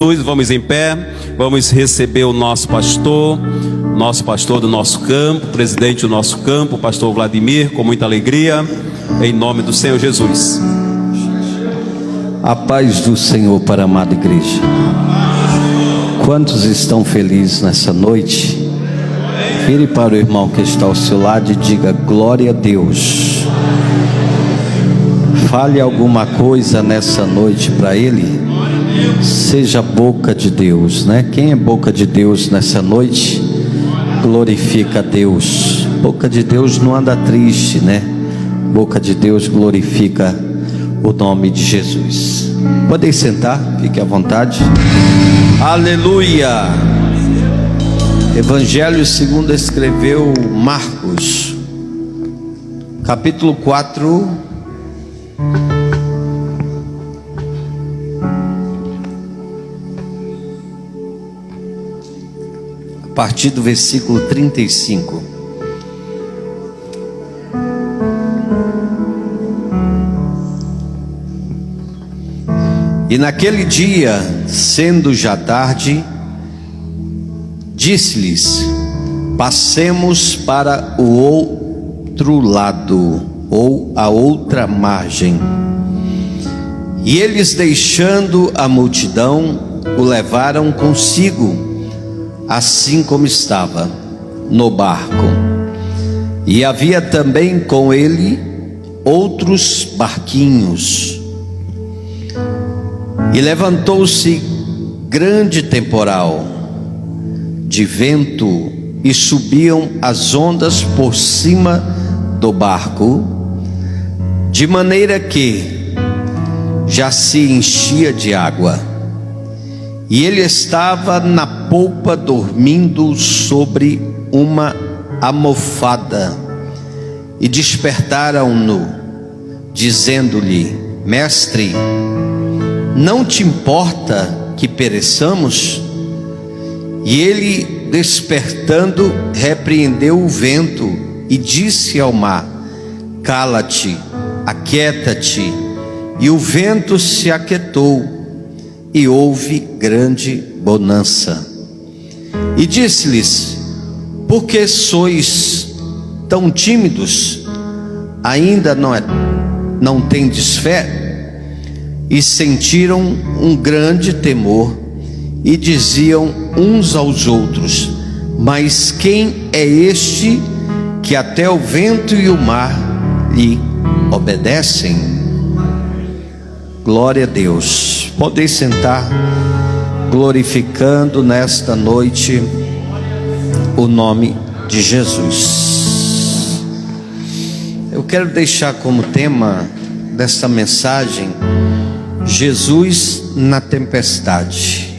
Vamos em pé, vamos receber o nosso pastor do nosso campo, presidente do nosso campo, o pastor Vladimir, com muita alegria, em nome do Senhor Jesus. A paz do Senhor para a amada igreja. Quantos estão felizes nessa noite? Vire para o irmão que está ao seu lado e diga: glória a Deus. Fale alguma coisa nessa noite para ele. Seja boca de Deus, né? Quem é boca de Deus nessa noite? Glorifica a Deus. Boca de Deus não anda triste, né? Boca de Deus glorifica o nome de Jesus. Podem sentar, fique à vontade. Aleluia. Evangelho segundo escreveu Marcos, capítulo 4, a partir do versículo 35. E naquele dia, sendo já tarde, disse-lhes: passemos para o outro lado, ou a outra margem. E eles, deixando a multidão, o levaram consigo, assim como estava, no barco. E havia também com ele outros barquinhos. E levantou-se grande temporal de vento, e subiam as ondas por cima do barco, de maneira que já se enchia de água. E ele estava na polpa, dormindo sobre uma almofada. E despertaram-no, dizendo-lhe: mestre, não te importa que pereçamos? E ele, despertando, repreendeu o vento e disse ao mar: cala-te, aquieta-te. E o vento se aquietou, e houve grande bonança. E disse-lhes: por que sois tão tímidos? Ainda não tendes fé? E sentiram um grande temor, e diziam uns aos outros: mas quem é este que até o vento e o mar lhe obedecem? Glória a Deus. Podem sentar, glorificando nesta noite o nome de Jesus. Eu quero deixar como tema desta mensagem: Jesus na tempestade.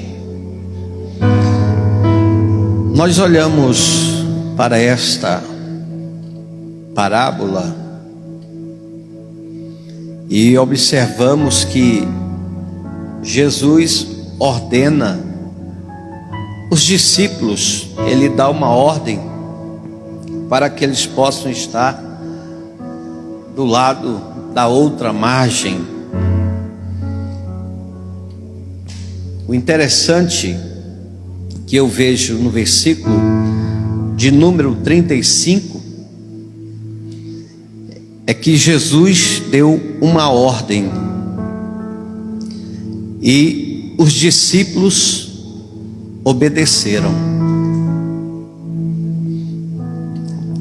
Nós olhamos para esta parábola e observamos que Jesus ordena os discípulos, ele dá uma ordem para que eles possam estar do lado da outra margem. O interessante que eu vejo no versículo de número 35 é que Jesus deu uma ordem e os discípulos obedeceram.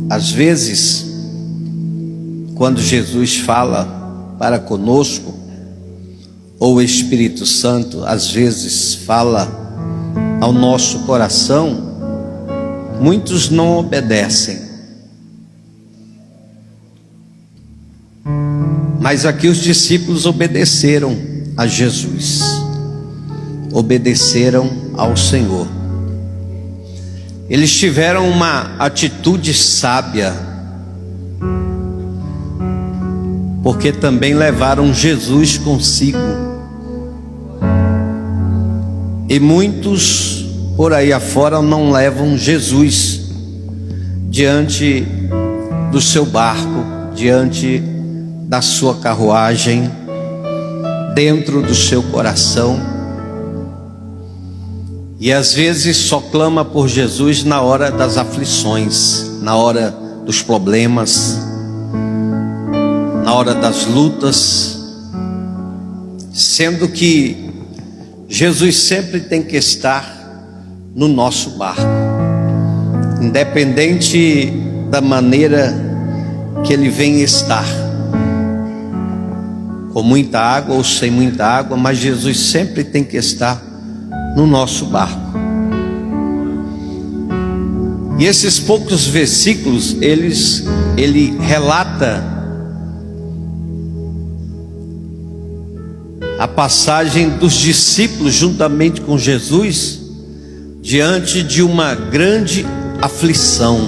Às vezes, quando Jesus fala para conosco, ou o Espírito Santo às vezes fala ao nosso coração, muitos não obedecem. Mas aqui os discípulos obedeceram a Jesus, obedeceram ao Senhor. Eles tiveram uma atitude sábia, porque também levaram Jesus consigo. E muitos por aí afora não levam Jesus diante do seu barco, diante da sua carruagem, dentro do seu coração. E às vezes só clama por Jesus na hora das aflições, na hora dos problemas, na hora das lutas, sendo que Jesus sempre tem que estar no nosso barco, independente da maneira que ele vem estar, com muita água ou sem muita água, mas Jesus sempre tem que estar no nosso barco. E esses poucos versículos, ele relata a passagem dos discípulos juntamente com Jesus diante de uma grande aflição.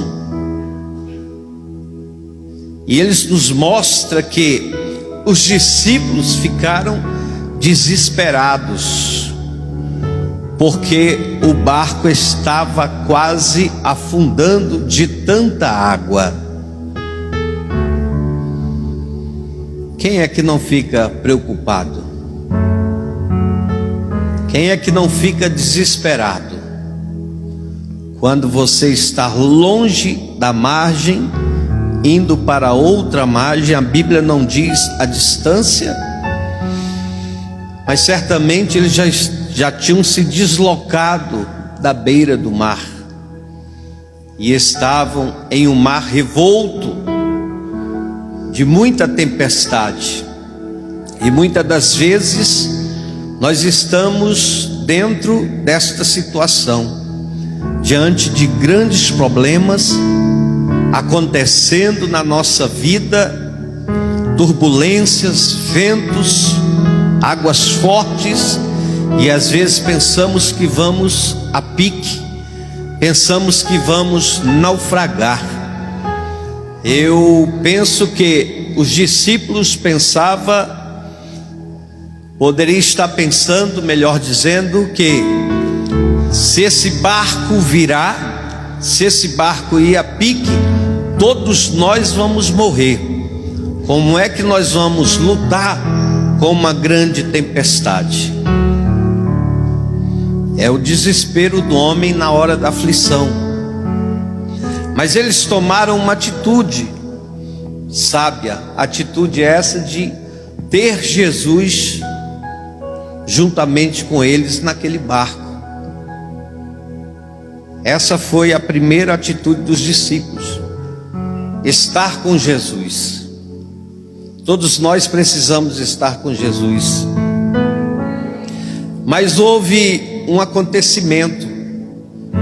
E eles nos mostram que os discípulos ficaram desesperados, porque o barco estava quase afundando de tanta água. Quem é que não fica preocupado? Quem é que não fica desesperado quando você está longe da margem, indo para outra margem? A Bíblia não diz a distância, mas certamente eles já tinham se deslocado da beira do mar e estavam em um mar revolto, de muita tempestade. E muitas das vezes nós estamos dentro desta situação, diante de grandes problemas acontecendo na nossa vida, turbulências, ventos, águas fortes, e às vezes pensamos que vamos a pique, pensamos que vamos naufragar. Eu penso que os discípulos poderia estar pensando, melhor dizendo, que se esse barco virar, se esse barco ir a pique, todos nós vamos morrer. Como é que nós vamos lutar com uma grande tempestade? É o desespero do homem na hora da aflição. Mas eles tomaram uma atitude sábia, atitude essa de ter Jesus juntamente com eles naquele barco. Essa foi a primeira atitude dos discípulos, estar com Jesus. Todos nós precisamos estar com Jesus. Mas houve um acontecimento,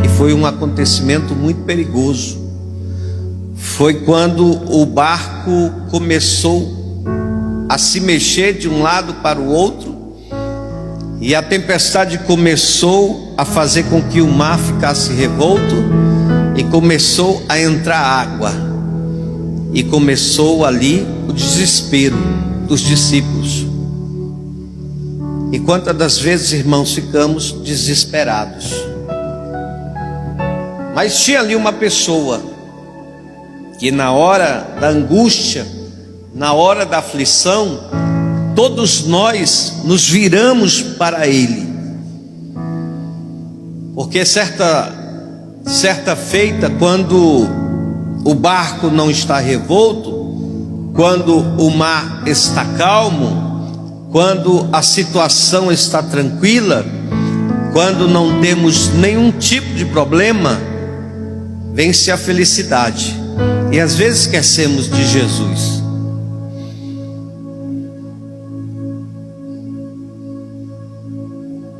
e foi um acontecimento muito perigoso. Foi quando o barco começou a se mexer de um lado para o outro, e a tempestade começou a fazer com que o mar ficasse revolto, e começou a entrar água, e começou ali o desespero dos discípulos. E quantas das vezes, irmãos, ficamos desesperados? Mas tinha ali uma pessoa que na hora da angústia, na hora da aflição, todos nós nos viramos para ele. Porque certa feita, quando o barco não está revolto, quando o mar está calmo, quando a situação está tranquila, quando não temos nenhum tipo de problema, vence a felicidade. E às vezes esquecemos de Jesus.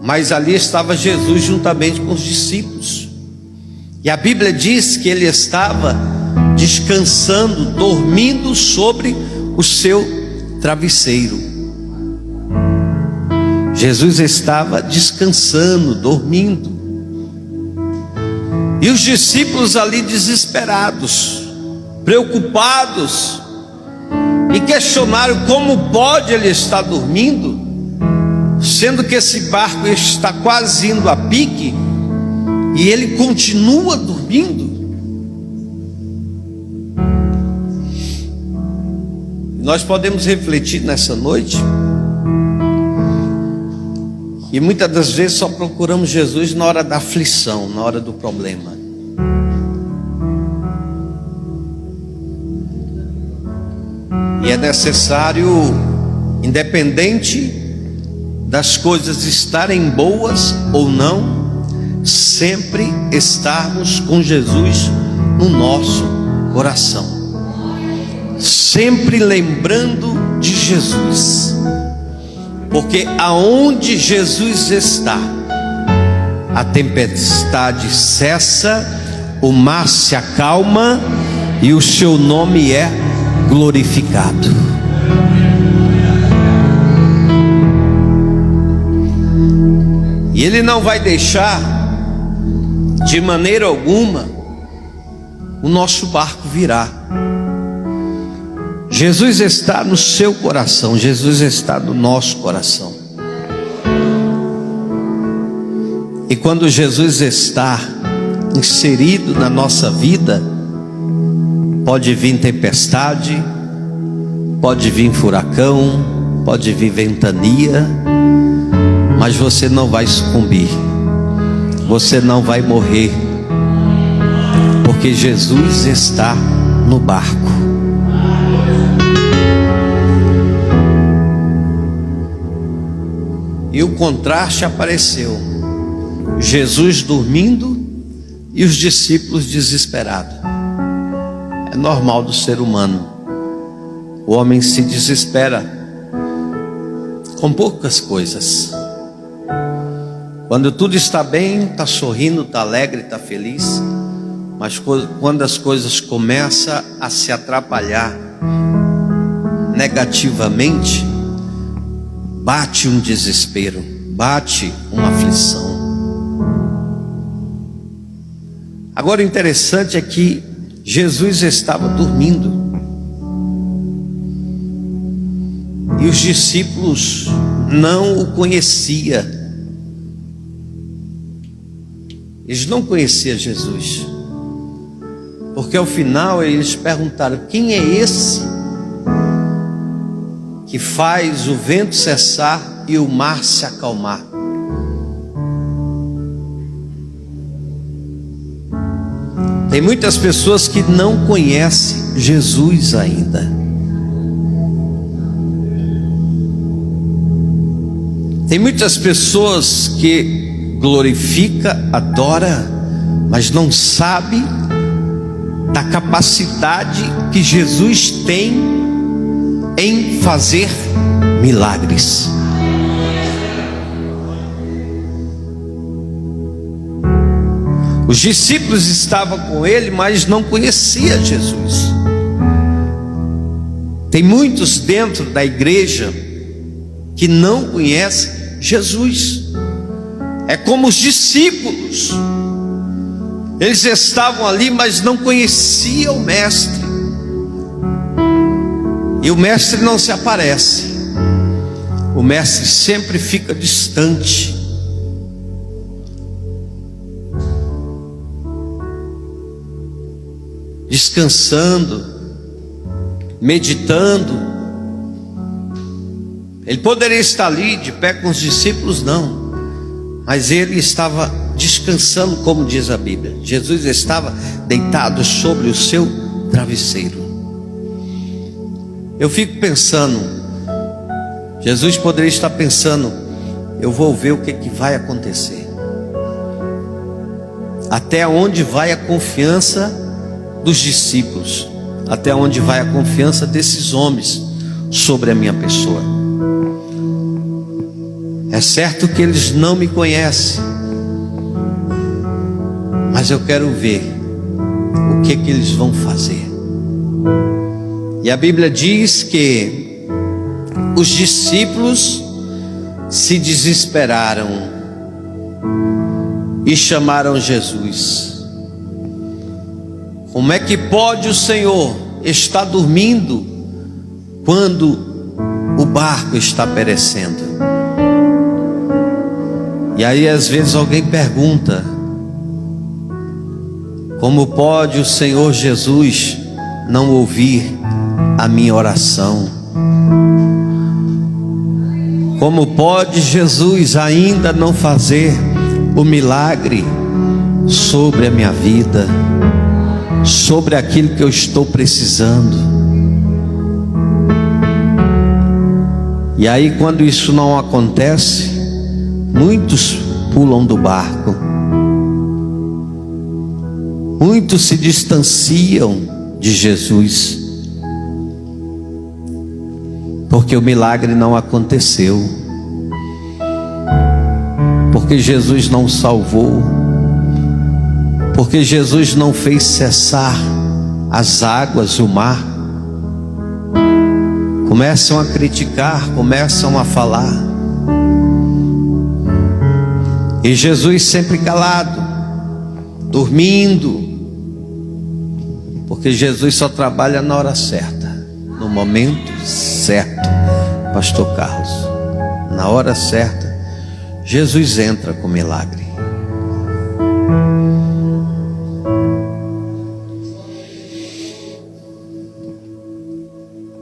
Mas ali estava Jesus juntamente com os discípulos. E a Bíblia diz que ele estava descansando, dormindo sobre o seu travesseiro. Jesus estava descansando, dormindo. E os discípulos ali desesperados, preocupados, e questionaram como pode ele estar dormindo, sendo que esse barco está quase indo a pique, e ele continua dormindo. Nós podemos refletir nessa noite E muitas das vezes só procuramos Jesus na hora da aflição, na hora do problema. E é necessário, independente das coisas estarem boas ou não, sempre estarmos com Jesus no nosso coração, sempre lembrando de Jesus, porque aonde Jesus está, a tempestade cessa, o mar se acalma e o seu nome é glorificado. E Ele não vai deixar de maneira alguma o nosso barco virar. Jesus está no seu coração, Jesus está no nosso coração. E quando Jesus está inserido na nossa vida, pode vir tempestade, pode vir furacão, pode vir ventania, mas você não vai sucumbir, você não vai morrer, porque Jesus está no barco. E o contraste apareceu: Jesus dormindo e os discípulos desesperados. É normal do ser humano, o homem se desespera com poucas coisas. Quando tudo está bem, está sorrindo, está alegre, está feliz. Mas quando as coisas começam a se atrapalhar negativamente, bate um desespero, bate uma aflição. Agora o interessante é que Jesus estava dormindo e os discípulos não o conheciam. Eles não conheciam Jesus, porque ao final eles perguntaram: quem é esse que faz o vento cessar e o mar se acalmar? Tem muitas pessoas que não conhecem Jesus ainda. Tem muitas pessoas que glorifica, adora, mas não sabe da capacidade que Jesus tem em fazer milagres. Os discípulos estavam com ele, mas não conheciam Jesus. Tem muitos dentro da igreja que não conhecem Jesus. É como os discípulos, eles estavam ali, mas não conheciam o mestre. E o mestre não se aparece, o mestre sempre fica distante. Descansando, meditando. Ele poderia estar ali de pé com os discípulos, não, mas ele estava descansando, como diz a Bíblia. Jesus estava deitado sobre o seu travesseiro. Eu fico pensando, Jesus poderia estar pensando: eu vou ver o que vai acontecer. Até onde vai a confiança dos discípulos, até onde vai a confiança desses homens sobre a minha pessoa. É certo que eles não me conhecem, mas eu quero ver o que eles vão fazer. E a Bíblia diz que os discípulos se desesperaram e chamaram Jesus. Como é que pode o Senhor estar dormindo quando o barco está perecendo? E aí às vezes alguém pergunta: como pode o Senhor Jesus não ouvir a minha oração? Como pode Jesus ainda não fazer o milagre sobre a minha vida, sobre aquilo que eu estou precisando? E aí, quando isso não acontece, muitos pulam do barco, muitos se distanciam de Jesus, porque o milagre não aconteceu, porque Jesus não salvou, porque Jesus não fez cessar as águas, o mar. Começam a criticar, começam a falar, e Jesus sempre calado, dormindo, porque Jesus só trabalha na hora certa, no momento certo. Pastor Carlos, na hora certa, Jesus entra com milagre.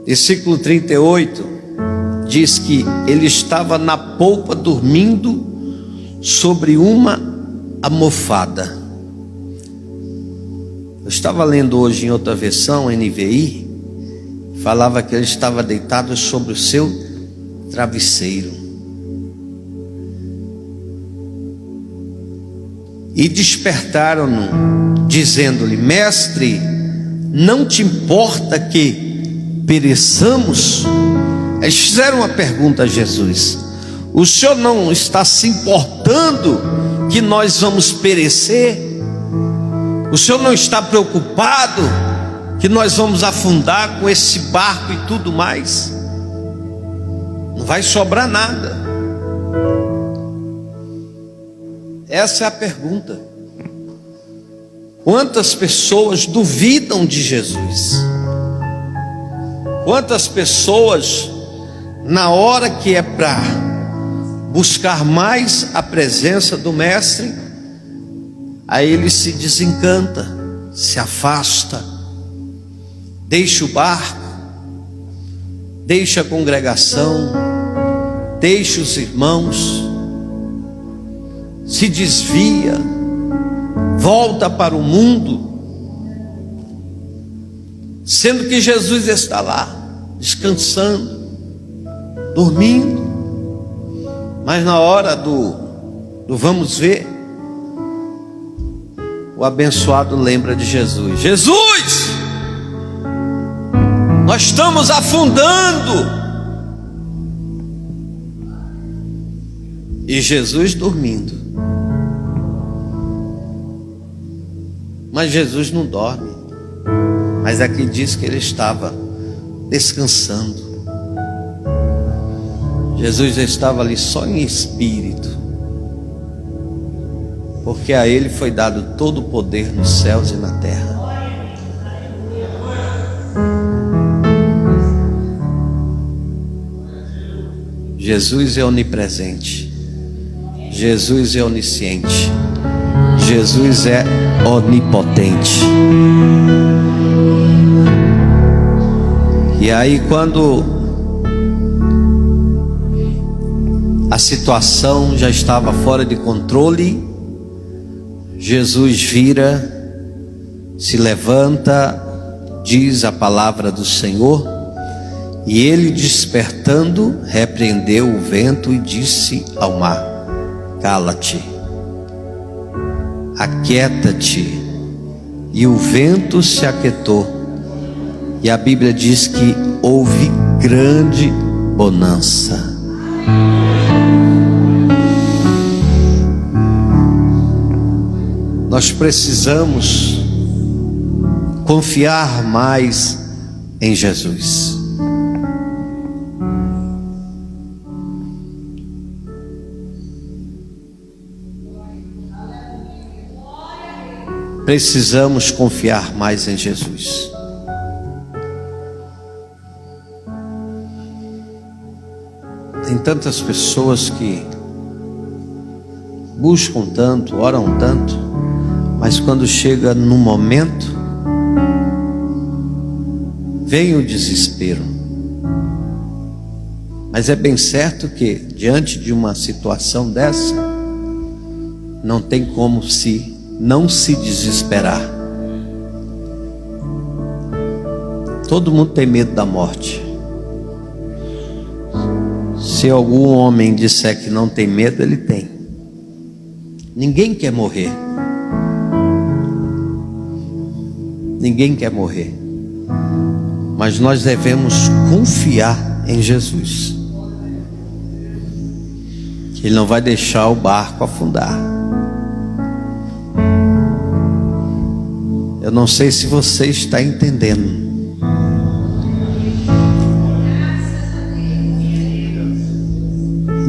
Versículo 38 diz que ele estava na polpa dormindo sobre uma almofada. Eu estava lendo hoje em outra versão, NVI, falava que ele estava deitado sobre o seu travesseiro. E despertaram-no, dizendo-lhe: Mestre, não te importa que pereçamos? Eles fizeram uma pergunta a Jesus: o Senhor não está se importando que nós vamos perecer? O Senhor não está preocupado que nós vamos afundar com esse barco e tudo mais? Não vai sobrar nada. Essa é a pergunta. Quantas pessoas duvidam de Jesus? Quantas pessoas, na hora que é para buscar mais a presença do Mestre, aí ele se desencanta, se afasta, deixa o barco, deixa a congregação, deixa os irmãos, se desvia, volta para o mundo, sendo que Jesus está lá, descansando, dormindo. Mas na hora do vamos ver, o abençoado lembra de Jesus. Jesus, nós estamos afundando. E Jesus dormindo. Mas Jesus não dorme. Mas aqui diz que ele estava descansando. Jesus estava ali só em espírito, porque a ele foi dado todo o poder nos céus e na terra. Jesus é onipresente, Jesus é onisciente, Jesus é onipotente. E aí, quando a situação já estava fora de controle, Jesus vira, se levanta, diz a palavra do Senhor, e ele, despertando, repreendeu o vento e disse ao mar: cala-te, aquieta-te. E o vento se aquietou. E a Bíblia diz que houve grande bonança. Nós precisamos confiar mais em Jesus. Precisamos confiar mais em Jesus. Tem tantas pessoas que buscam tanto, oram tanto, mas quando chega no momento, vem o desespero. Mas é bem certo que, diante de uma situação dessa, não tem como não se desesperar. Todo mundo tem medo da morte. Se algum homem disser que não tem medo, ele tem. Ninguém quer morrer. Ninguém quer morrer. Mas nós devemos confiar em Jesus. Que Ele não vai deixar o barco afundar. Eu não sei se você está entendendo.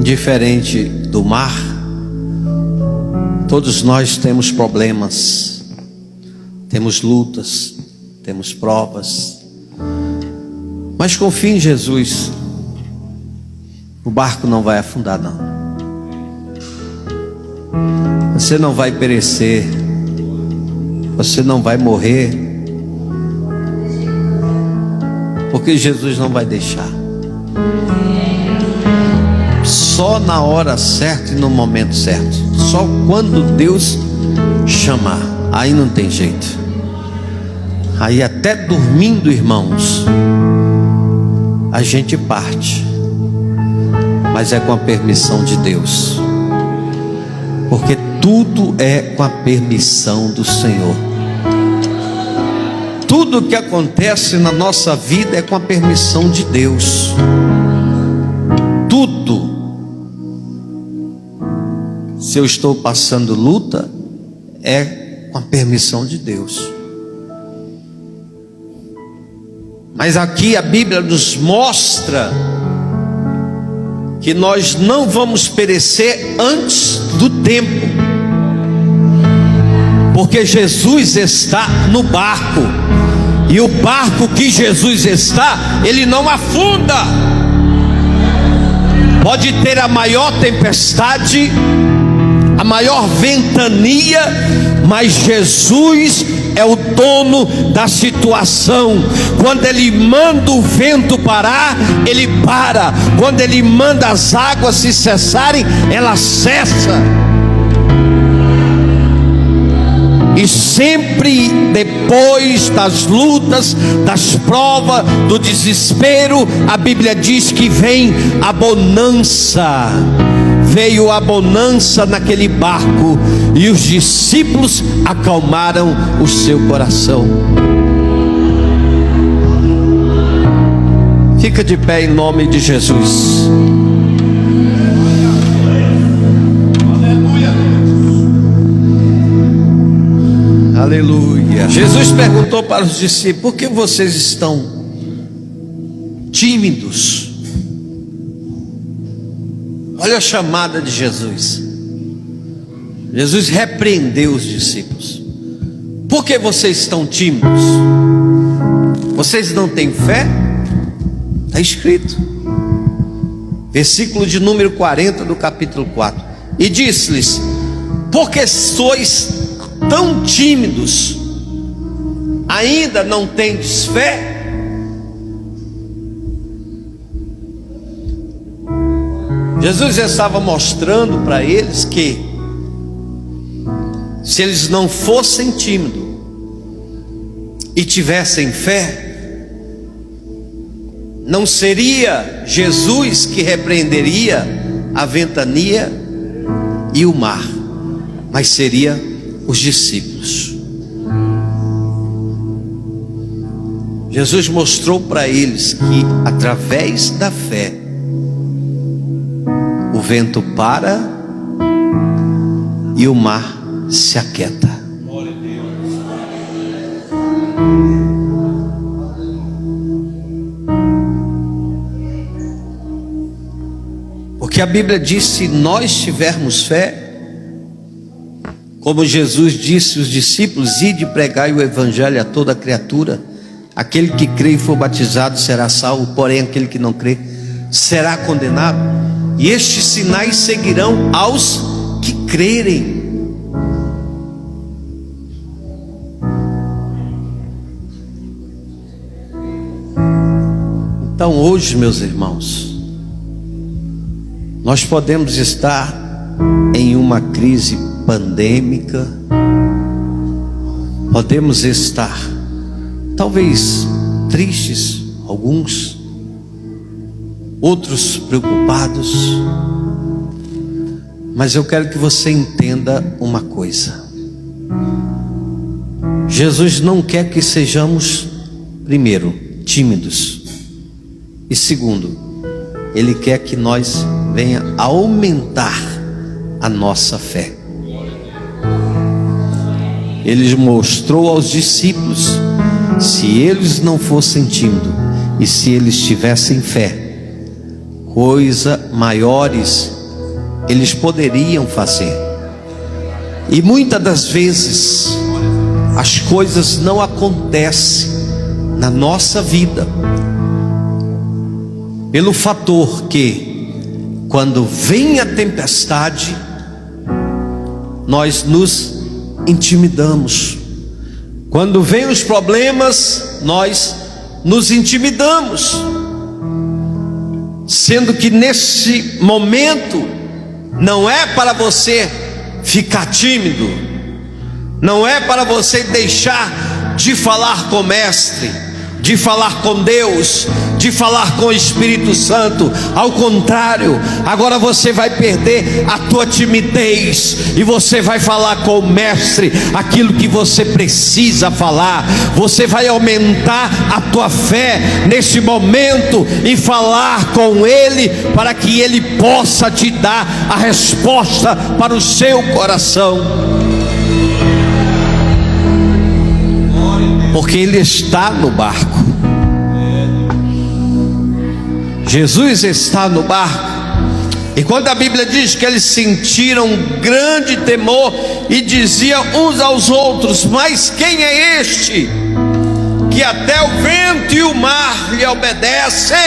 Diferente do mar, todos nós temos problemas, temos lutas, temos provas, mas confie em Jesus. O barco não vai afundar, não. Você não vai perecer, você não vai morrer, porque Jesus não vai deixar. Só na hora certa e no momento certo. Só quando Deus chamar. Aí não tem jeito. Aí até dormindo, irmãos, a gente parte. Mas é com a permissão de Deus. Porque tudo é com a permissão do Senhor. Tudo que acontece na nossa vida é com a permissão de Deus. Tudo. Se eu estou passando luta, é com a permissão de Deus. Mas aqui a Bíblia nos mostra que nós não vamos perecer antes do tempo, porque Jesus está no barco, e o barco que Jesus está, ele não afunda. Pode ter a maior tempestade, a maior ventania, mas Jesus é o dono da situação. Quando Ele manda o vento parar, Ele para. Quando Ele manda as águas se cessarem, ela cessa. E sempre depois das lutas, das provas, do desespero, a Bíblia diz que vem a bonança. Veio a bonança naquele barco, e os discípulos acalmaram o seu coração. Fica de pé em nome de Jesus. Aleluia. Jesus perguntou para os discípulos: por que vocês estão tímidos? Olha a chamada de Jesus. Jesus repreendeu os discípulos. Por que vocês estão tímidos? Vocês não têm fé? Está escrito. Versículo de número 40 do capítulo 4. E disse-lhes: por que sois tão tímidos? Ainda não tendes fé? Jesus estava mostrando para eles que, se eles não fossem tímidos e tivessem fé, não seria Jesus que repreenderia a ventania e o mar, mas seria os discípulos. Jesus mostrou para eles que, através da fé, o vento para e o mar se aquieta. Porque a Bíblia diz: se nós tivermos fé, como Jesus disse aos discípulos: ide pregai o evangelho a toda criatura. Aquele que crê e for batizado será salvo, porém aquele que não crê será condenado. E estes sinais seguirão aos que crerem. Então hoje, meus irmãos, Nós podemos estar em uma crise pandêmica, podemos estar talvez tristes, alguns, outros preocupados, mas eu quero que você entenda uma coisa: Jesus não quer que sejamos, primeiro, tímidos, e segundo, Ele quer que nós venha aumentar a nossa fé. Ele mostrou aos discípulos, se eles não fossem tímidos e se eles tivessem fé, coisas maiores eles poderiam fazer. E muitas das vezes as coisas não acontecem na nossa vida pelo fator que, quando vem a tempestade, nós nos intimidamos. Quando vem os problemas, nós nos intimidamos, sendo que nesse momento não é para você ficar tímido, não é para você deixar de falar com o Mestre, de falar com Deus, de falar com o Espírito Santo. Ao contrário, agora você vai perder a tua timidez e você vai falar com o Mestre aquilo que você precisa falar. Você vai aumentar a tua fé nesse momento e falar com Ele, para que Ele possa te dar a resposta para o seu coração, porque Ele está no barco. Jesus está no barco. E quando a Bíblia diz que eles sentiram grande temor e diziam uns aos outros: mas quem é este que até o vento e o mar lhe obedecem?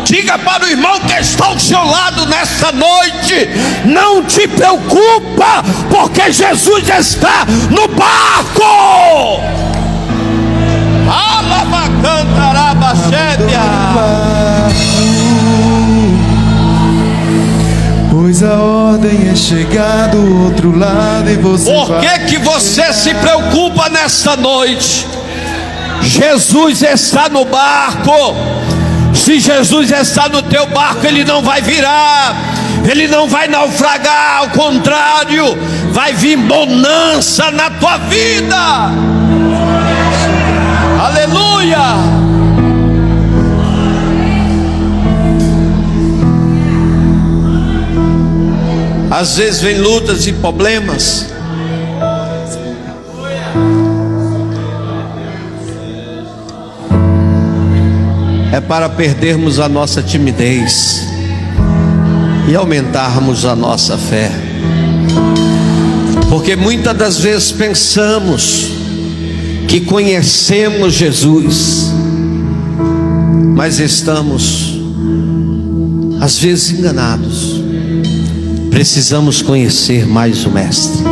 Diga para o irmão que está ao seu lado nesta noite: não te preocupa, porque Jesus está no barco. Pois a ordem é chegar do outro lado e você Por que você se preocupa nesta noite? Jesus está no barco. Se Jesus está no teu barco, Ele não vai virar, Ele não vai naufragar, ao contrário, vai vir bonança na tua vida. Aleluia! Às vezes vem lutas e problemas, é para perdermos a nossa timidez e aumentarmos a nossa fé, porque muitas das vezes pensamos que conhecemos Jesus, mas estamos às vezes enganados. Precisamos conhecer mais o Mestre,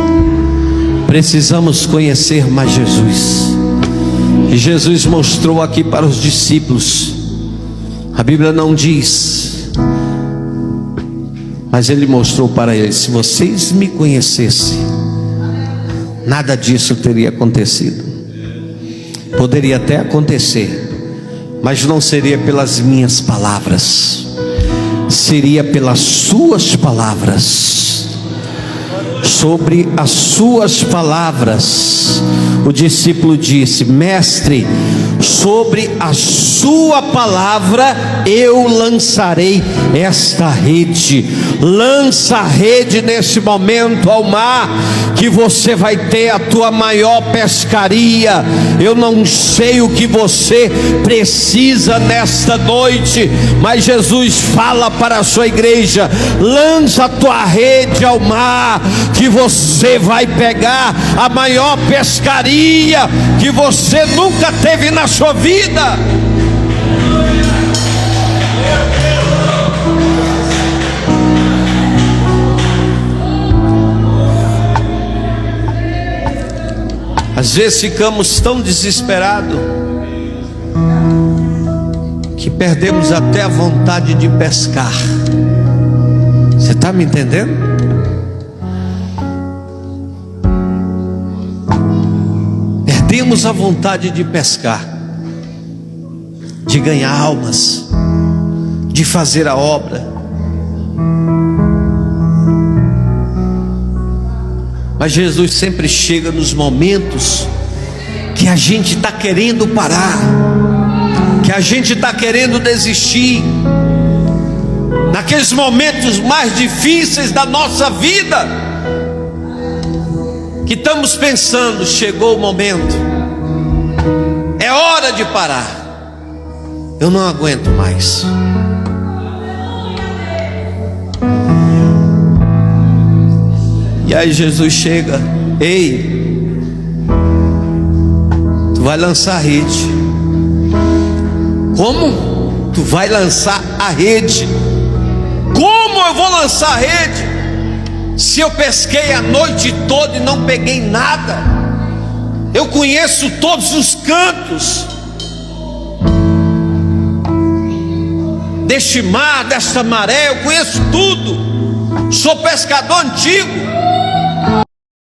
precisamos conhecer mais Jesus. E Jesus mostrou aqui para os discípulos, a Bíblia não diz, mas Ele mostrou para eles: se vocês me conhecessem, nada disso teria acontecido. Poderia até acontecer, mas não seria pelas minhas palavras, seria pelas suas palavras. Sobre as suas palavras, o discípulo disse: Mestre, sobre a sua palavra eu lançarei esta rede. Lança a rede nesse momento ao mar, que você vai ter a tua maior pescaria. Eu não sei o que você precisa nesta noite, mas Jesus fala para a sua igreja: lança a tua rede ao mar, que você vai pegar a maior pescaria que você nunca teve na sua vida. Às vezes ficamos tão desesperados que perdemos até a vontade de pescar. Está me entendendo? Perdemos a vontade de pescar, de ganhar almas, de fazer a obra. Mas Jesus sempre chega nos momentos que a gente está querendo parar, que a gente está querendo desistir, naqueles momentos mais difíceis da nossa vida, que estamos pensando: chegou o momento, é hora de parar, eu não aguento mais. E aí Jesus chega: ei, tu vai lançar a rede. Como? Tu vai lançar a rede. Como eu vou lançar a rede, se eu pesquei a noite toda e não peguei nada? Eu conheço todos os cantos deste mar, desta maré, eu conheço tudo. Sou pescador antigo.